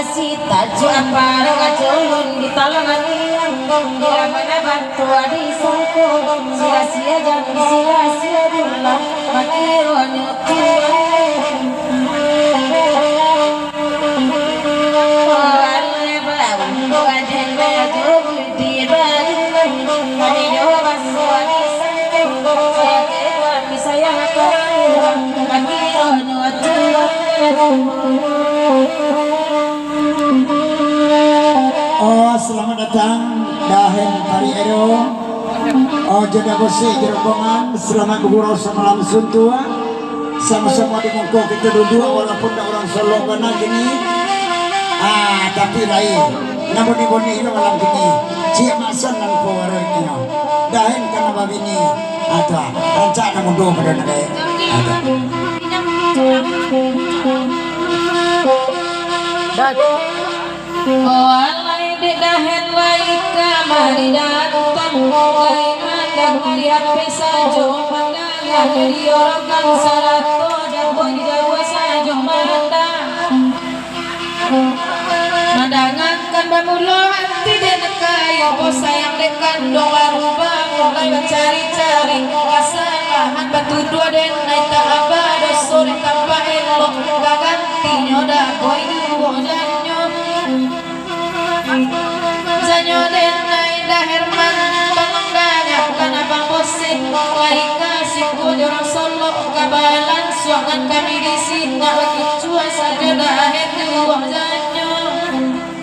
sita para kaculun di talangan bila mana batu di sangku sia-sia jangan sia-sia dulu makiron Oh, selamat datang Dahen Kariero. Oh, jaga bersih jerombongan. Selamat bergurau semalam suntua. Sama-sama di muka kita dua walaupun tak orang Solo kena gini. Tapi lain. Namun di boni ini malam gini. Cia masan dan pewara ini. Dahen karena babi ini. Ada rencana mundur pada negara. Ada. Oh alai de dahen lai kamari datang lai mandang lihat pesajo pandangan di orang salato dan boy jawa sajo mandang mandangan kan bamulo hati dan kayu bos sayang dekan doa rubah mulai mencari-cari kesalahan batu dua dan naik